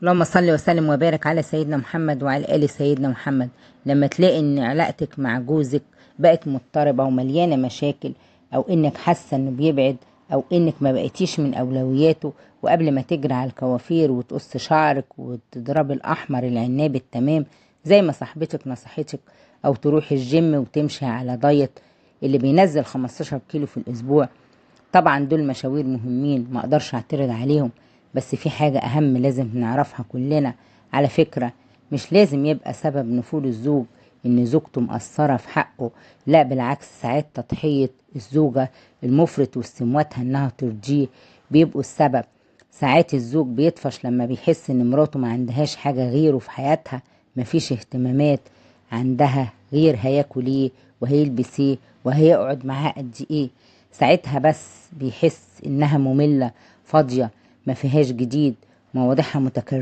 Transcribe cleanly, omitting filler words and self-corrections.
اللهم صل وسلم وبارك على سيدنا محمد وعلى آل سيدنا محمد. لما تلاقي ان علاقتك مع جوزك بقت مضطربة ومليانة مشاكل، او انك حاسة انه بيبعد، او انك ما بقيتيش من اولوياته، وقبل ما تجري على الكوافير وتقص شعرك وتضربي الاحمر العناب التمام زي ما صاحبتك نصحتك، او تروحي الجيم وتمشي على دايت اللي بينزل 15 كيلو في الاسبوع. طبعا دول مشاوير مهمين ما اقدرش اعترض عليهم، بس في حاجة اهم لازم نعرفها كلنا. على فكرة، مش لازم يبقى سبب نفور الزوج ان زوجته مقصرة في حقه، لا بالعكس، ساعات تضحية الزوجة المفرط واستمواتها انها ترضيه بيبقوا السبب. ساعات الزوج بيطفش لما بيحس ان مراته ما عندهاش حاجة غيره في حياتها، مفيش اهتمامات عندها غير هياكل ايه وهيلبس ايه وهيقعد معاه قد ايه. ساعتها بس بيحس انها مملة، فاضية، ما فيهاش جديد، مواضيعها متكررة.